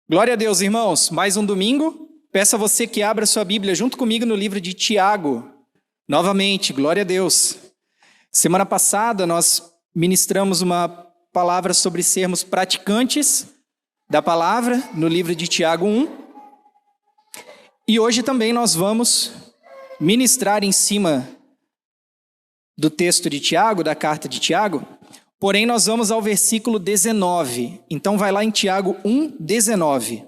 Glória a Deus, irmãos. Mais um domingo. Peço a você que abra sua Bíblia junto comigo no livro de Tiago. Novamente, glória a Deus. Semana passada nós ministramos uma palavra sobre sermos praticantes da palavra no livro de Tiago 1. E hoje também nós vamos ministrar em cima do texto de Tiago, da carta de Tiago. Porém, nós vamos ao versículo 19. Então, vai lá em Tiago 1, 19.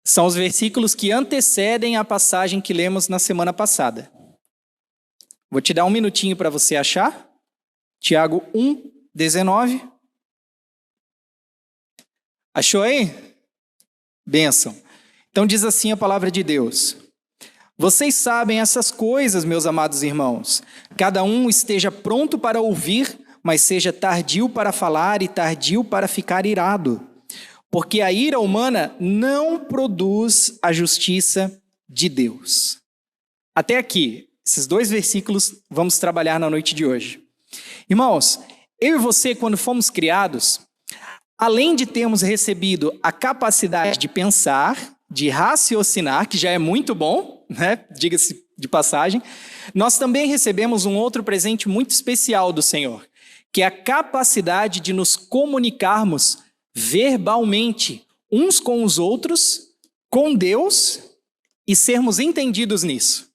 São os versículos que antecedem a passagem que lemos na semana passada. Vou te dar um minutinho para você achar. Tiago 1, 19. Achou aí? Bênção. Então, diz assim a palavra de Deus. Vocês sabem essas coisas, meus amados irmãos. Cada um esteja pronto para ouvir, mas seja tardio para falar e tardio para ficar irado. Porque a ira humana não produz a justiça de Deus. Até aqui, esses dois versículos vamos trabalhar na noite de hoje. Irmãos, eu e você, quando fomos criados, além de termos recebido a capacidade de pensar, de raciocinar, que já é muito bom, né? Diga-se de passagem, nós também recebemos um outro presente muito especial do Senhor, que é a capacidade de nos comunicarmos verbalmente uns com os outros, com Deus, e sermos entendidos nisso.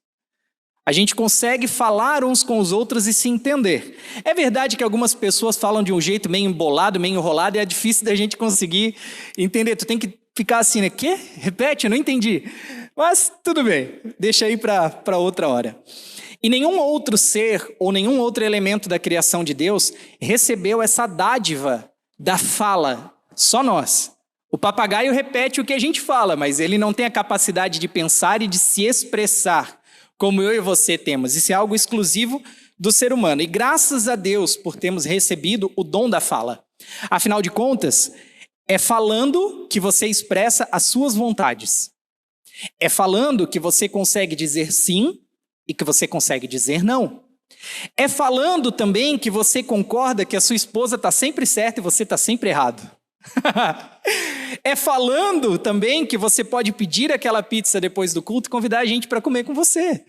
A gente consegue falar uns com os outros e se entender. É verdade que algumas pessoas falam de um jeito meio embolado, meio enrolado, e é difícil da gente conseguir entender. Tu tem que ficar assim, né? Quê? Repete, eu não entendi. Mas tudo bem, deixa aí para outra hora. E nenhum outro ser ou nenhum outro elemento da criação de Deus recebeu essa dádiva da fala, só nós. O papagaio repete o que a gente fala, mas ele não tem a capacidade de pensar e de se expressar, como eu e você temos. Isso é algo exclusivo do ser humano. E graças a Deus por termos recebido o dom da fala. Afinal de contas, é falando que você expressa as suas vontades. É falando que você consegue dizer sim e que você consegue dizer não. É falando também que você concorda que a sua esposa está sempre certa e você está sempre errado. É falando também que você pode pedir aquela pizza depois do culto e convidar a gente para comer com você.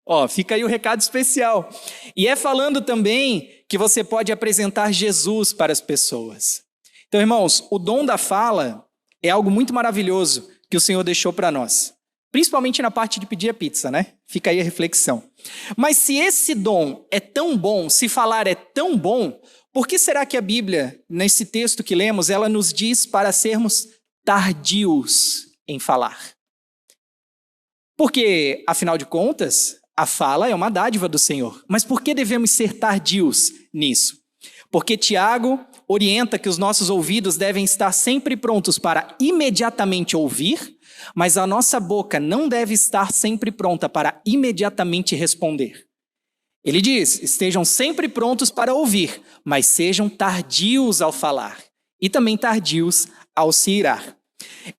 Ó, fica aí o recado especial. E é falando também que você pode apresentar Jesus para as pessoas. Então, irmãos, o dom da fala é algo muito maravilhoso que o Senhor deixou para nós. Principalmente na parte de pedir a pizza, né? Fica aí a reflexão. Mas se esse dom é tão bom, se falar é tão bom, por que será que a Bíblia, nesse texto que lemos, ela nos diz para sermos tardios em falar? Porque, afinal de contas, a fala é uma dádiva do Senhor. Mas por que devemos ser tardios nisso? Porque Tiago orienta que os nossos ouvidos devem estar sempre prontos para imediatamente ouvir, mas a nossa boca não deve estar sempre pronta para imediatamente responder. Ele diz, estejam sempre prontos para ouvir, mas sejam tardios ao falar e também tardios ao se irar.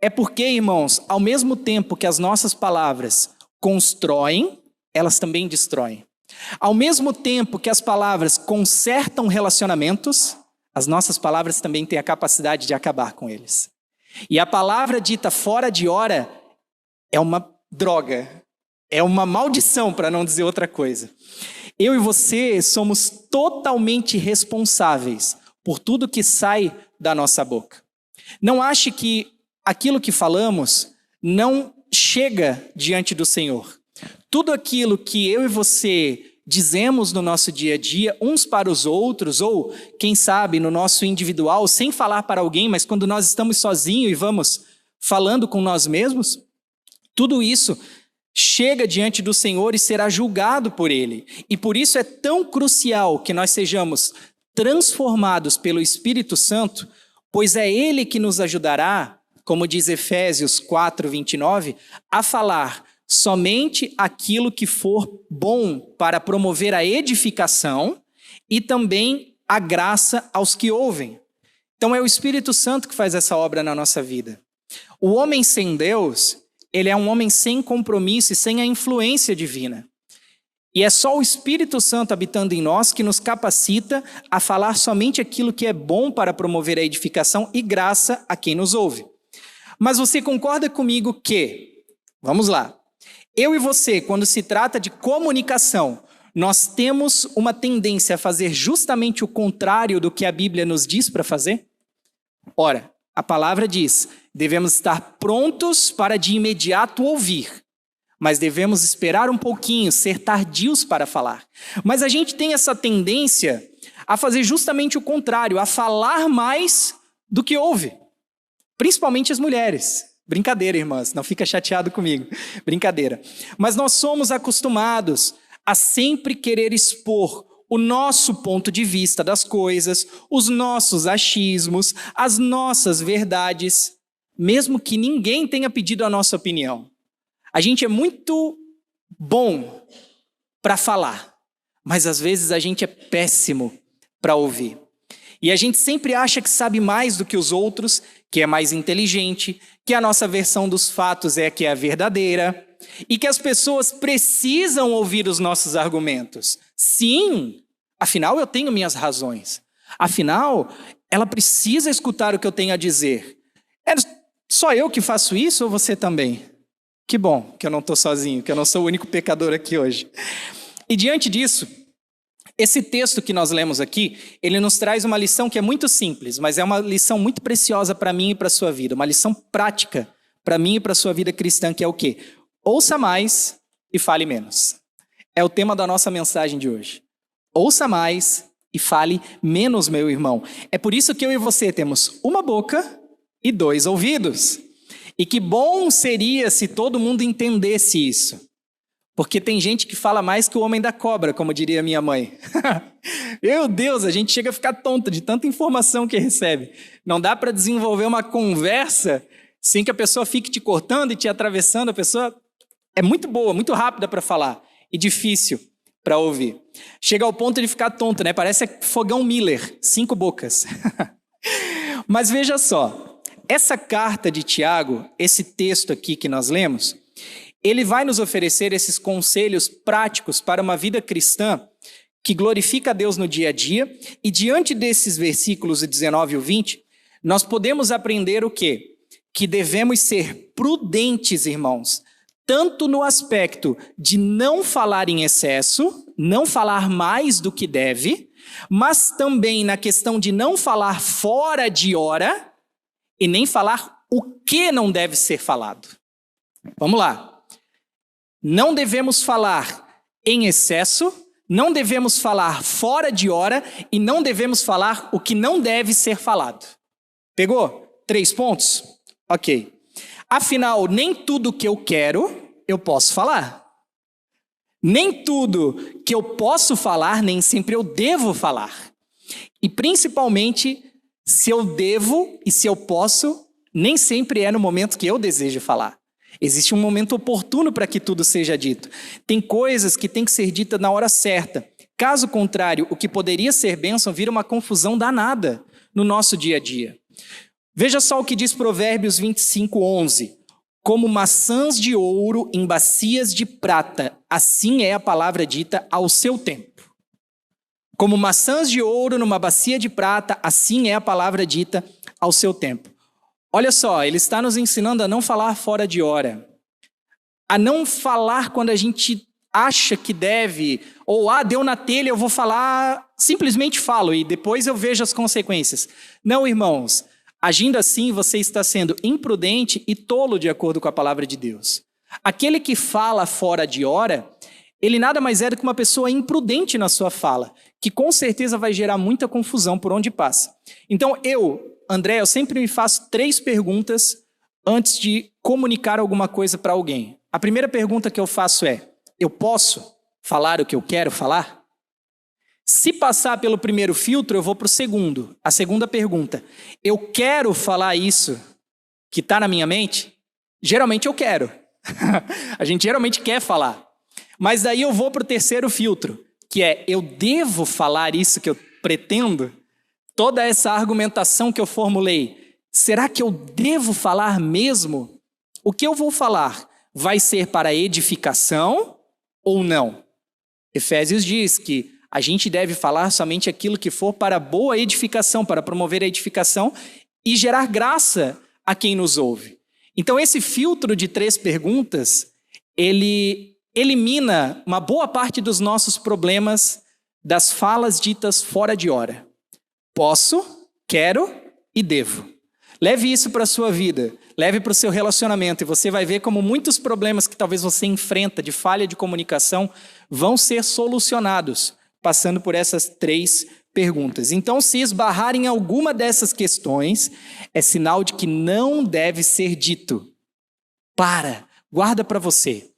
É porque, irmãos, ao mesmo tempo que as nossas palavras constroem, elas também destroem. Ao mesmo tempo que as palavras consertam relacionamentos, as nossas palavras também têm a capacidade de acabar com eles. E a palavra dita fora de hora é uma droga, é uma maldição, para não dizer outra coisa. Eu e você somos totalmente responsáveis por tudo que sai da nossa boca. Não ache que aquilo que falamos não chega diante do Senhor. Tudo aquilo que eu e você dizemos no nosso dia a dia, uns para os outros, ou quem sabe no nosso individual, sem falar para alguém, mas quando nós estamos sozinhos e vamos falando com nós mesmos, tudo isso chega diante do Senhor e será julgado por Ele. E por isso é tão crucial que nós sejamos transformados pelo Espírito Santo, pois é Ele que nos ajudará, como diz Efésios 4, 29, a falar somente aquilo que for bom para promover a edificação e também a graça aos que ouvem. Então é o Espírito Santo que faz essa obra na nossa vida. O homem sem Deus, ele é um homem sem compromisso e sem a influência divina. E é só o Espírito Santo habitando em nós que nos capacita a falar somente aquilo que é bom para promover a edificação e graça a quem nos ouve. Mas você concorda comigo que, vamos lá, eu e você, quando se trata de comunicação, nós temos uma tendência a fazer justamente o contrário do que a Bíblia nos diz para fazer? Ora, a palavra diz, devemos estar prontos para de imediato ouvir, mas devemos esperar um pouquinho, ser tardios para falar. Mas a gente tem essa tendência a fazer justamente o contrário, a falar mais do que ouve, principalmente as mulheres. Brincadeira, irmãs, não fica chateado comigo, brincadeira. Mas nós somos acostumados a sempre querer expor o nosso ponto de vista das coisas, os nossos achismos, as nossas verdades, mesmo que ninguém tenha pedido a nossa opinião. A gente é muito bom para falar, mas às vezes a gente é péssimo para ouvir. E a gente sempre acha que sabe mais do que os outros, que é mais inteligente, que a nossa versão dos fatos é a que é a verdadeira, e que as pessoas precisam ouvir os nossos argumentos. Sim, afinal eu tenho minhas razões. Afinal, ela precisa escutar o que eu tenho a dizer. É só eu que faço isso ou você também? Que bom que eu não estou sozinho, que eu não sou o único pecador aqui hoje. E diante disso, esse texto que nós lemos aqui, ele nos traz uma lição que é muito simples, mas é uma lição muito preciosa para mim e para a sua vida, uma lição prática para mim e para a sua vida cristã, que é o quê? Ouça mais e fale menos. É o tema da nossa mensagem de hoje. Ouça mais e fale menos, meu irmão. É por isso que eu e você temos uma boca e 2 ouvidos. E que bom seria se todo mundo entendesse isso. Porque tem gente que fala mais que o homem da cobra, como diria minha mãe. Meu Deus, a gente chega a ficar tonto de tanta informação que recebe. Não dá para desenvolver uma conversa sem que a pessoa fique te cortando e te atravessando. A pessoa é muito boa, muito rápida para falar e difícil para ouvir. Chega ao ponto de ficar tonto, né? Parece fogão Miller, 5 bocas. Mas veja só, essa carta de Tiago, esse texto aqui que nós lemos, ele vai nos oferecer esses conselhos práticos para uma vida cristã que glorifica a Deus no dia a dia. E diante desses versículos 19 e 20, nós podemos aprender o quê? Que devemos ser prudentes, irmãos, tanto no aspecto de não falar em excesso, não falar mais do que deve, mas também na questão de não falar fora de hora e nem falar o que não deve ser falado. Vamos lá. Não devemos falar em excesso, não devemos falar fora de hora e não devemos falar o que não deve ser falado. Pegou? 3 pontos? Ok. Afinal, nem tudo que eu quero, eu posso falar. Nem tudo que eu posso falar, nem sempre eu devo falar. E principalmente, se eu devo e se eu posso, nem sempre é no momento que eu desejo falar. Existe um momento oportuno para que tudo seja dito. Tem coisas que têm que ser ditas na hora certa. Caso contrário, o que poderia ser bênção vira uma confusão danada no nosso dia a dia. Veja só o que diz Provérbios 25:11. Como maçãs de ouro em bacias de prata, assim é a palavra dita ao seu tempo. Como maçãs de ouro numa bacia de prata, assim é a palavra dita ao seu tempo. Olha só, ele está nos ensinando a não falar fora de hora, a não falar quando a gente acha que deve, ou deu na telha, eu vou falar, simplesmente falo e depois eu vejo as consequências. Não, irmãos, agindo assim você está sendo imprudente e tolo de acordo com a palavra de Deus. Aquele que fala fora de hora, ele nada mais é do que uma pessoa imprudente na sua fala, que com certeza vai gerar muita confusão por onde passa. Então André, eu sempre me faço 3 perguntas antes de comunicar alguma coisa para alguém. A primeira pergunta que eu faço é: eu posso falar o que eu quero falar? Se passar pelo primeiro filtro, eu vou para o segundo. A segunda pergunta: eu quero falar isso que está na minha mente? Geralmente eu quero. A gente geralmente quer falar. Mas daí eu vou para o terceiro filtro, que é: eu devo falar isso que eu pretendo? Toda essa argumentação que eu formulei, será que eu devo falar mesmo? O que eu vou falar vai ser para edificação ou não? Efésios diz que a gente deve falar somente aquilo que for para boa edificação, para promover a edificação e gerar graça a quem nos ouve. Então, esse filtro de 3 perguntas, ele elimina uma boa parte dos nossos problemas das falas ditas fora de hora. Posso, quero e devo. Leve isso para a sua vida, leve para o seu relacionamento e você vai ver como muitos problemas que talvez você enfrenta de falha de comunicação vão ser solucionados passando por essas 3 perguntas. Então, se esbarrar em alguma dessas questões, é sinal de que não deve ser dito. Guarda para você.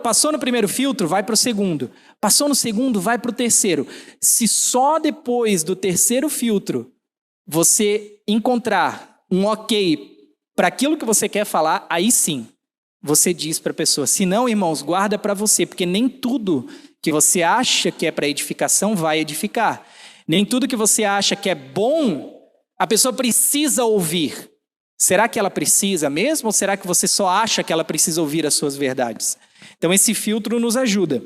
Passou no primeiro filtro, vai para o segundo. Passou no segundo, vai para o terceiro. Se só depois do terceiro filtro você encontrar um ok para aquilo que você quer falar, aí sim, você diz para a pessoa. Se não, irmãos, guarda para você, porque nem tudo que você acha que é para edificação vai edificar. Nem tudo que você acha que é bom, a pessoa precisa ouvir. Será que ela precisa mesmo ou será que você só acha que ela precisa ouvir as suas verdades? Então esse filtro nos ajuda.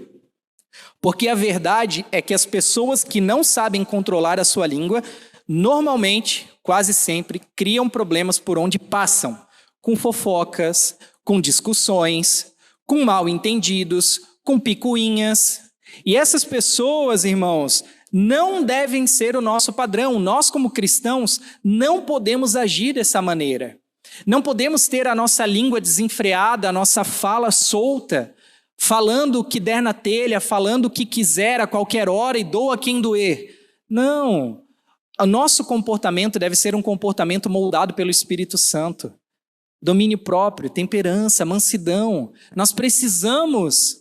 Porque a verdade é que as pessoas que não sabem controlar a sua língua, normalmente, quase sempre, criam problemas por onde passam. Com fofocas, com discussões, com mal-entendidos, com picuinhas. E essas pessoas, irmãos, não devem ser o nosso padrão. Nós, como cristãos, não podemos agir dessa maneira. Não podemos ter a nossa língua desenfreada, a nossa fala solta, falando o que der na telha, falando o que quiser a qualquer hora e doa quem doer. Não. O nosso comportamento deve ser um comportamento moldado pelo Espírito Santo. Domínio próprio, temperança, mansidão. Nós precisamos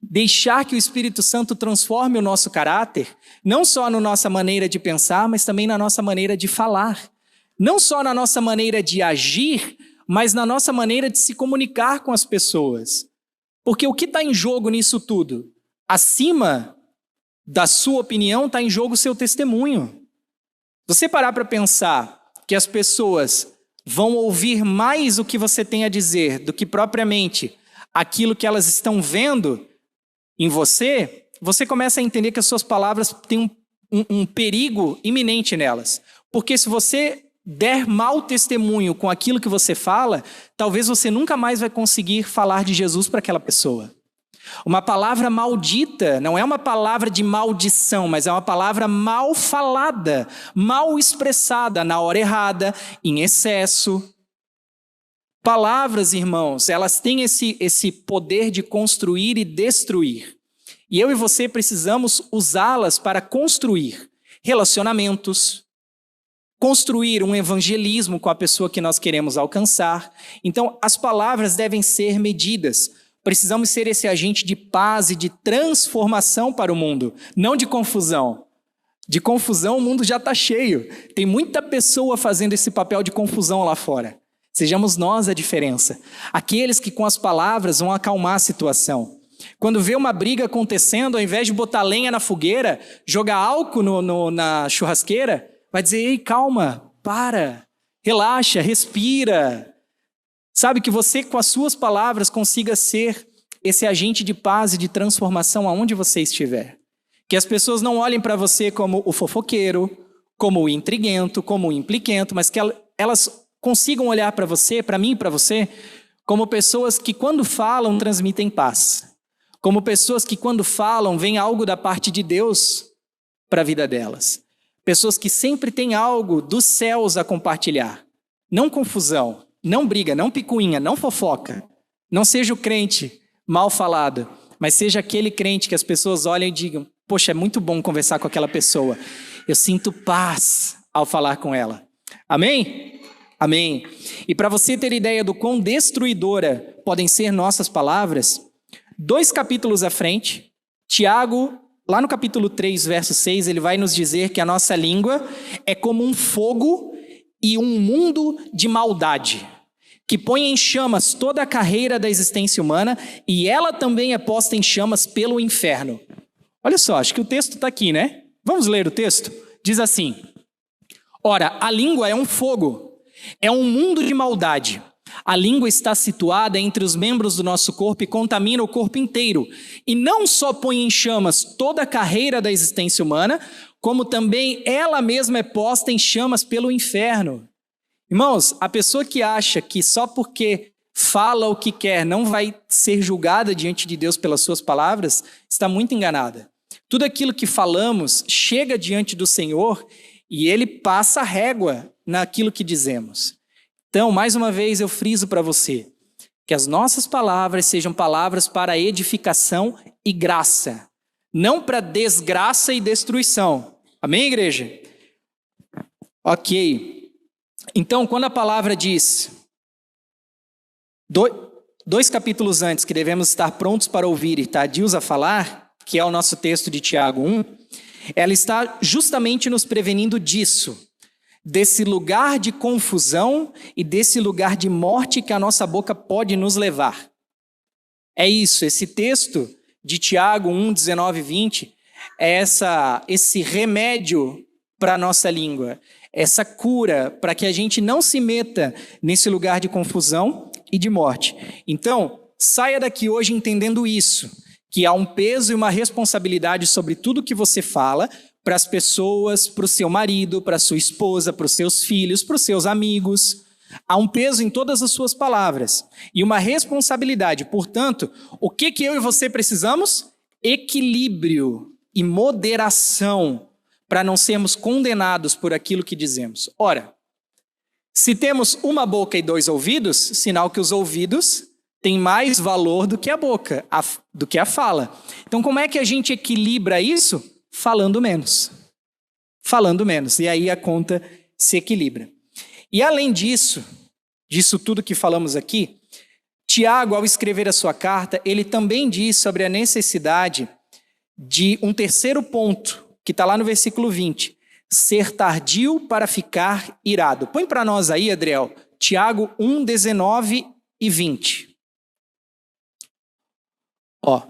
deixar que o Espírito Santo transforme o nosso caráter, não só na nossa maneira de pensar, mas também na nossa maneira de falar. Não só na nossa maneira de agir, mas na nossa maneira de se comunicar com as pessoas. Porque o que está em jogo nisso tudo? Acima da sua opinião está em jogo o seu testemunho. Você parar para pensar que as pessoas vão ouvir mais o que você tem a dizer do que propriamente aquilo que elas estão vendo em você, você começa a entender que as suas palavras têm um perigo iminente nelas. Porque se você der mau testemunho com aquilo que você fala, talvez você nunca mais vai conseguir falar de Jesus para aquela pessoa. Uma palavra maldita não é uma palavra de maldição, mas é uma palavra mal falada, mal expressada na hora errada, em excesso. Palavras, irmãos, elas têm esse poder de construir e destruir. E eu e você precisamos usá-las para construir relacionamentos, construir um evangelismo com a pessoa que nós queremos alcançar. Então, as palavras devem ser medidas. Precisamos ser esse agente de paz e de transformação para o mundo, não de confusão. De confusão o mundo já está cheio. Tem muita pessoa fazendo esse papel de confusão lá fora. Sejamos nós a diferença. Aqueles que com as palavras vão acalmar a situação. Quando vê uma briga acontecendo, ao invés de botar lenha na fogueira, jogar álcool na churrasqueira, vai dizer, ei, calma, para, relaxa, respira. Sabe, que você com as suas palavras consiga ser esse agente de paz e de transformação aonde você estiver. Que as pessoas não olhem para você como o fofoqueiro, como o intriguento, como o impliquento, mas que elas consigam olhar para você, para mim e para você, como pessoas que quando falam transmitem paz. Como pessoas que quando falam vem algo da parte de Deus para a vida delas. Pessoas que sempre têm algo dos céus a compartilhar. Não confusão, não briga, não picuinha, não fofoca. Não seja o crente mal falado, mas seja aquele crente que as pessoas olham e digam, poxa, é muito bom conversar com aquela pessoa. Eu sinto paz ao falar com ela. Amém? Amém. E para você ter ideia do quão destruidora podem ser nossas palavras, 2 capítulos à frente, Tiago, lá no capítulo 3, verso 6, ele vai nos dizer que a nossa língua é como um fogo e um mundo de maldade, que põe em chamas toda a carreira da existência humana e ela também é posta em chamas pelo inferno. Olha só, acho que o texto está aqui, né? Vamos ler o texto? Diz assim, ora, a língua é um fogo, é um mundo de maldade. A língua está situada entre os membros do nosso corpo e contamina o corpo inteiro. E não só põe em chamas toda a carreira da existência humana, como também ela mesma é posta em chamas pelo inferno. Irmãos, a pessoa que acha que só porque fala o que quer não vai ser julgada diante de Deus pelas suas palavras, está muito enganada. Tudo aquilo que falamos chega diante do Senhor e Ele passa a régua naquilo que dizemos. Então, mais uma vez eu friso para você, que as nossas palavras sejam palavras para edificação e graça, não para desgraça e destruição. Amém, igreja? Ok. Então, quando a palavra diz, dois capítulos antes, que devemos estar prontos para ouvir e tardios a falar, que é o nosso texto de Tiago 1, ela está justamente nos prevenindo disso, desse lugar de confusão e desse lugar de morte que a nossa boca pode nos levar. É isso, esse texto de Tiago 1, 19 e 20, é esse remédio para a nossa língua, essa cura para que a gente não se meta nesse lugar de confusão e de morte. Então, saia daqui hoje entendendo isso, que há um peso e uma responsabilidade sobre tudo que você fala, para as pessoas, para o seu marido, para a sua esposa, para os seus filhos, para os seus amigos. Há um peso em todas as suas palavras e uma responsabilidade. Portanto, o que eu e você precisamos? Equilíbrio e moderação para não sermos condenados por aquilo que dizemos. Ora, se temos uma boca e 2 ouvidos, sinal que os ouvidos têm mais valor do que a boca, do que a fala. Então, como é que a gente equilibra isso? Falando menos. Falando menos. E aí a conta se equilibra. E além disso tudo que falamos aqui, Tiago, ao escrever a sua carta, ele também diz sobre a necessidade de um terceiro ponto, que está lá no versículo 20. Ser tardio para ficar irado. Põe para nós aí, Adriel, Tiago 1, 19 e 20. Ó,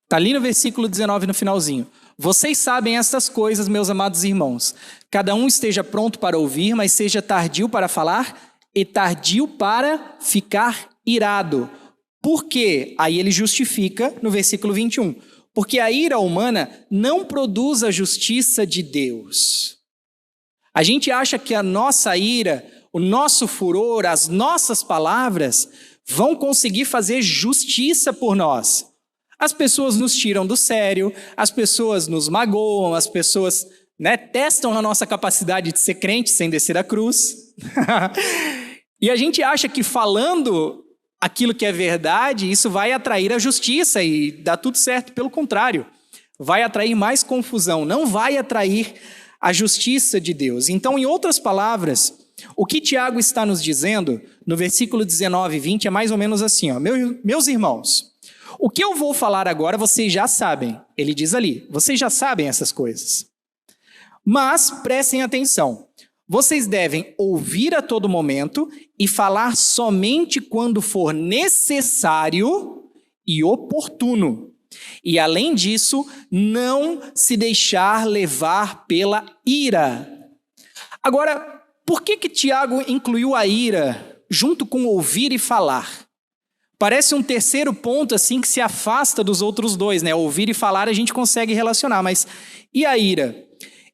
está ali no versículo 19, no finalzinho. Vocês sabem estas coisas, meus amados irmãos. Cada um esteja pronto para ouvir, mas seja tardio para falar e tardio para ficar irado. Por quê? Aí ele justifica no versículo 21. Porque a ira humana não produz a justiça de Deus. A gente acha que a nossa ira, o nosso furor, as nossas palavras vão conseguir fazer justiça por nós. As pessoas nos tiram do sério, as pessoas nos magoam, as pessoas testam a nossa capacidade de ser crente sem descer a cruz. E a gente acha que falando aquilo que é verdade, isso vai atrair a justiça e dá tudo certo. Pelo contrário, vai atrair mais confusão, não vai atrair a justiça de Deus. Então, em outras palavras, o que Tiago está nos dizendo, no versículo 19 e 20, é mais ou menos assim, ó, meus irmãos, o que eu vou falar agora vocês já sabem. Ele diz ali, vocês já sabem essas coisas. Mas prestem atenção, vocês devem ouvir a todo momento e falar somente quando for necessário e oportuno. E além disso, não se deixar levar pela ira. Agora, por que Tiago incluiu a ira junto com ouvir e falar? Parece um terceiro ponto assim que se afasta dos outros dois, né? Ouvir e falar a gente consegue relacionar, mas e a ira?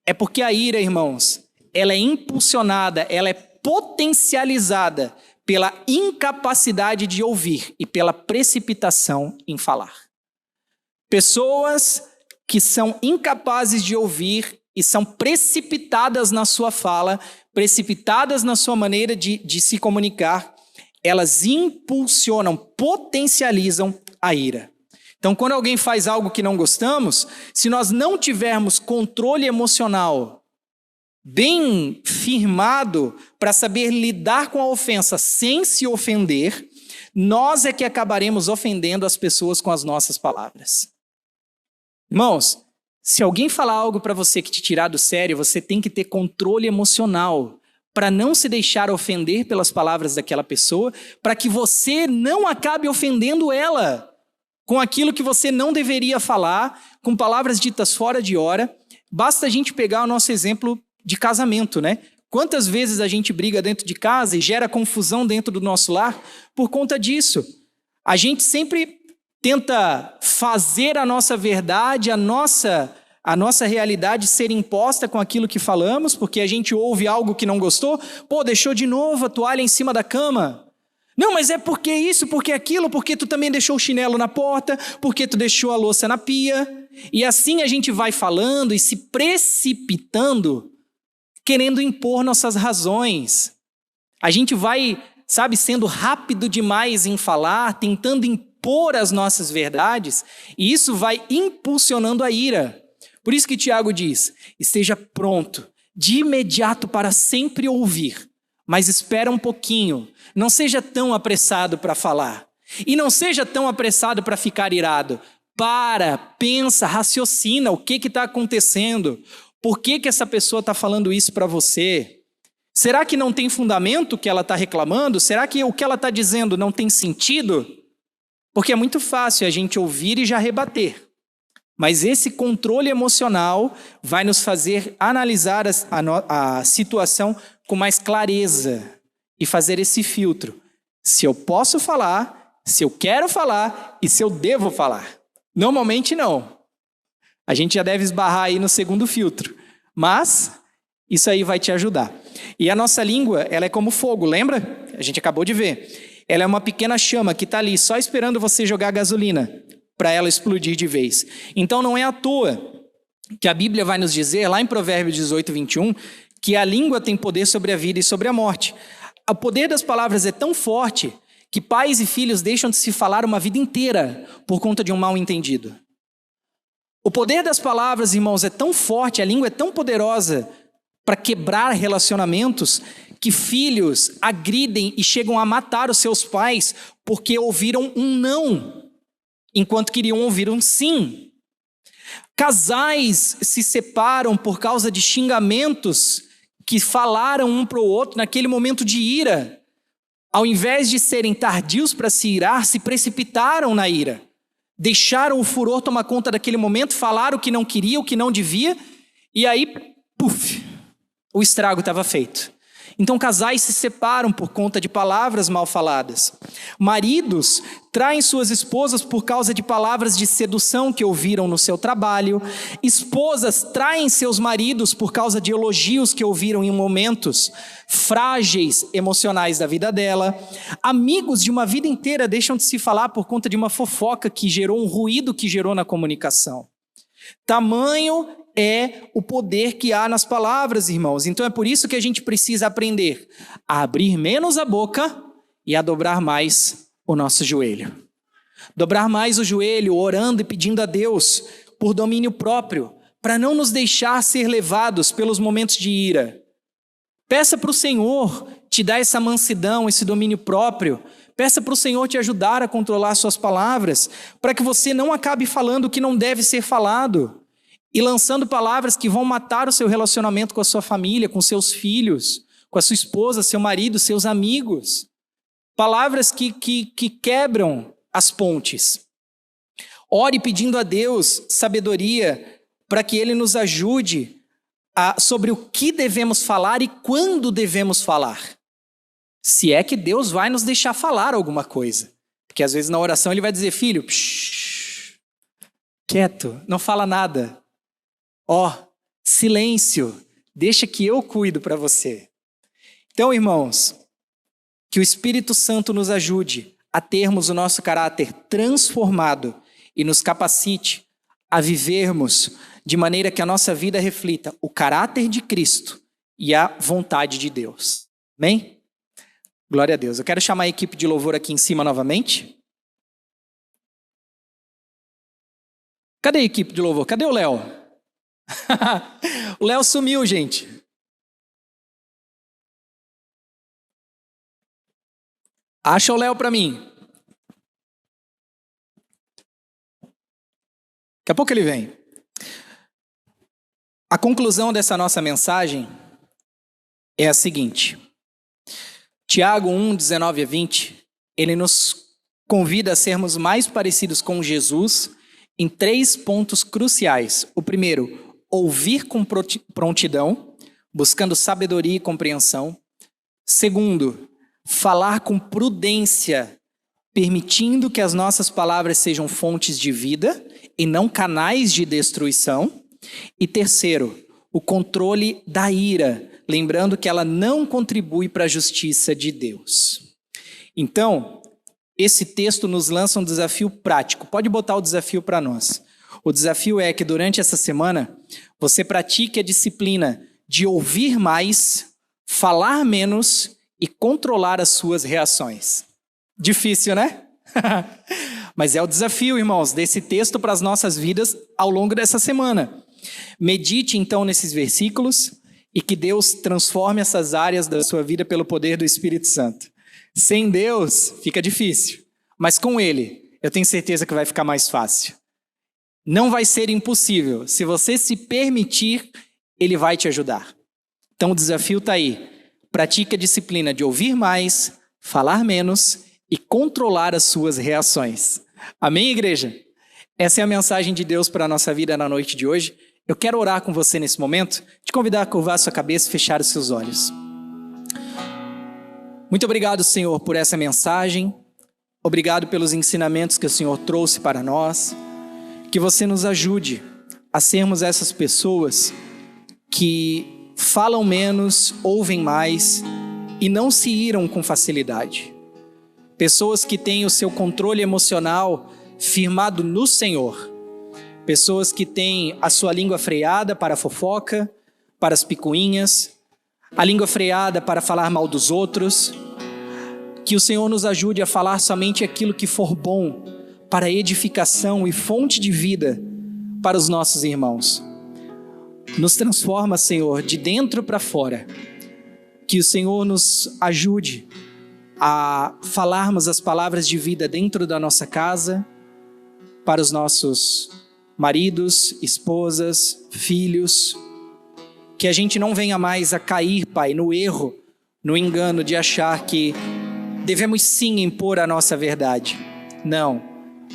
É porque a ira, irmãos, ela é impulsionada, ela é potencializada pela incapacidade de ouvir e pela precipitação em falar. Pessoas que são incapazes de ouvir e são precipitadas na sua fala, precipitadas na sua maneira de se comunicar, elas impulsionam, potencializam a ira. Então, quando alguém faz algo que não gostamos, se nós não tivermos controle emocional bem firmado para saber lidar com a ofensa sem se ofender, nós é que acabaremos ofendendo as pessoas com as nossas palavras. Irmãos, se alguém falar algo para você que te tirar do sério, você tem que ter controle emocional para não se deixar ofender pelas palavras daquela pessoa, para que você não acabe ofendendo ela com aquilo que você não deveria falar, com palavras ditas fora de hora. Basta a gente pegar o nosso exemplo de casamento, né? Quantas vezes a gente briga dentro de casa e gera confusão dentro do nosso lar por conta disso? A gente sempre tenta fazer a nossa verdade, a nossa realidade ser imposta com aquilo que falamos, porque a gente ouve algo que não gostou. Pô, deixou de novo a toalha em cima da cama. Não, mas é porque isso, porque aquilo, porque tu também deixou o chinelo na porta, porque tu deixou a louça na pia. E assim a gente vai falando e se precipitando, querendo impor nossas razões. A gente vai, sendo rápido demais em falar, tentando impor as nossas verdades, e isso vai impulsionando a ira. Por isso que Tiago diz: esteja pronto, de imediato para sempre ouvir, mas espera um pouquinho, não seja tão apressado para falar, e não seja tão apressado para ficar irado. Pensa, raciocina o que está acontecendo. Por que essa pessoa está falando isso para você? Será que não tem fundamento o que ela está reclamando? Será que o que ela está dizendo não tem sentido? Porque é muito fácil a gente ouvir e já rebater. Mas esse controle emocional vai nos fazer analisar a situação com mais clareza e fazer esse filtro. Se eu posso falar, se eu quero falar e se eu devo falar. Normalmente não. A gente já deve esbarrar aí no segundo filtro. Mas isso aí vai te ajudar. E a nossa língua, ela é como fogo, lembra? A gente acabou de ver. Ela é uma pequena chama que está ali só esperando você jogar gasolina para ela explodir de vez. Então não é à toa que a Bíblia vai nos dizer, lá em Provérbios 18, 21, que a língua tem poder sobre a vida e sobre a morte. O poder das palavras é tão forte que pais e filhos deixam de se falar uma vida inteira por conta de um mal entendido. O poder das palavras, irmãos, é tão forte, a língua é tão poderosa para quebrar relacionamentos, que filhos agridem e chegam a matar os seus pais porque ouviram um não, enquanto queriam ouvir um sim. Casais se separam por causa de xingamentos que falaram um para o outro naquele momento de ira. Ao invés de serem tardios para se irar, se precipitaram na ira. Deixaram o furor tomar conta daquele momento, falaram o que não queria, o que não devia, e aí, o estrago estava feito. Então casais se separam por conta de palavras mal faladas. Maridos traem suas esposas por causa de palavras de sedução que ouviram no seu trabalho. Esposas traem seus maridos por causa de elogios que ouviram em momentos frágeis emocionais da vida dela. Amigos de uma vida inteira deixam de se falar por conta de uma fofoca que gerou um ruído que gerou na comunicação. Tamanho é o poder que há nas palavras, irmãos. Então é por isso que a gente precisa aprender a abrir menos a boca e a dobrar mais o nosso joelho. Dobrar mais o joelho, orando e pedindo a Deus por domínio próprio, para não nos deixar ser levados pelos momentos de ira. Peça para o Senhor te dar essa mansidão, esse domínio próprio. Peça para o Senhor te ajudar a controlar suas palavras, para que você não acabe falando o que não deve ser falado e lançando palavras que vão matar o seu relacionamento com a sua família, com seus filhos, com a sua esposa, seu marido, seus amigos. Palavras que quebram as pontes. Ore pedindo a Deus sabedoria para que Ele nos ajude sobre o que devemos falar e quando devemos falar. Se é que Deus vai nos deixar falar alguma coisa. Porque às vezes na oração Ele vai dizer: filho, quieto, não fala nada. Silêncio, deixa que eu cuido para você. Então, irmãos, que o Espírito Santo nos ajude a termos o nosso caráter transformado e nos capacite a vivermos de maneira que a nossa vida reflita o caráter de Cristo e a vontade de Deus. Amém? Glória a Deus. Eu quero chamar a equipe de louvor aqui em cima novamente. Cadê a equipe de louvor? Cadê o Léo? O Léo sumiu, gente. Acha o Léo para mim. Daqui a pouco ele vem. A conclusão dessa nossa mensagem é a seguinte. Tiago 1, 19 a 20, ele nos convida a sermos mais parecidos com Jesus em 3 pontos cruciais. O primeiro, ouvir com prontidão. buscando sabedoria e compreensão. Segundo, falar com prudência, permitindo que as nossas palavras sejam fontes de vida e não canais de destruição. E terceiro, o controle da ira, lembrando que ela não contribui para a justiça de Deus. Então, esse texto nos lança um desafio prático. Pode botar o desafio para nós. O desafio é que durante essa semana você pratique a disciplina de ouvir mais, falar menos e controlar as suas reações. Difícil, né? Mas é o desafio, irmãos, desse texto para as nossas vidas ao longo dessa semana. Medite então nesses versículos e que Deus transforme essas áreas da sua vida pelo poder do Espírito Santo. Sem Deus fica difícil, mas com Ele eu tenho certeza que vai ficar mais fácil. Não vai ser impossível. Se você se permitir, Ele vai te ajudar. Então o desafio está aí. Pratique a disciplina de ouvir mais, falar menos e controlar as suas reações. Amém, igreja? Essa é a mensagem de Deus para a nossa vida na noite de hoje. Eu quero orar com você nesse momento, te convidar a curvar a sua cabeça e fechar os seus olhos. Muito obrigado, Senhor, por essa mensagem. Obrigado pelos ensinamentos que o Senhor trouxe para nós. Que você nos ajude a sermos essas pessoas que falam menos, ouvem mais e não se iram com facilidade. Pessoas que têm o seu controle emocional firmado no Senhor. Pessoas que têm a sua língua freada para a fofoca, para as picuinhas, a língua freada para falar mal dos outros. Que o Senhor nos ajude a falar somente aquilo que for bom para edificação e fonte de vida para os nossos irmãos. Nos transforma, Senhor, de dentro para fora. Que o Senhor nos ajude a falarmos as palavras de vida dentro da nossa casa, para os nossos maridos, esposas, filhos. Que a gente não venha mais a cair, Pai, no erro, no engano de achar que devemos sim impor a nossa verdade. Não,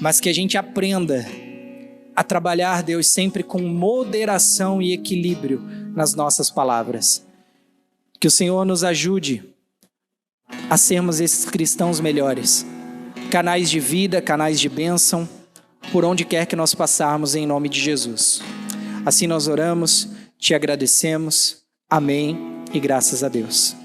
mas que a gente aprenda a trabalhar, Deus, sempre com moderação e equilíbrio nas nossas palavras. Que o Senhor nos ajude a sermos esses cristãos melhores, canais de vida, canais de bênção, por onde quer que nós passarmos, em nome de Jesus. Assim nós oramos, te agradecemos. Amém e graças a Deus.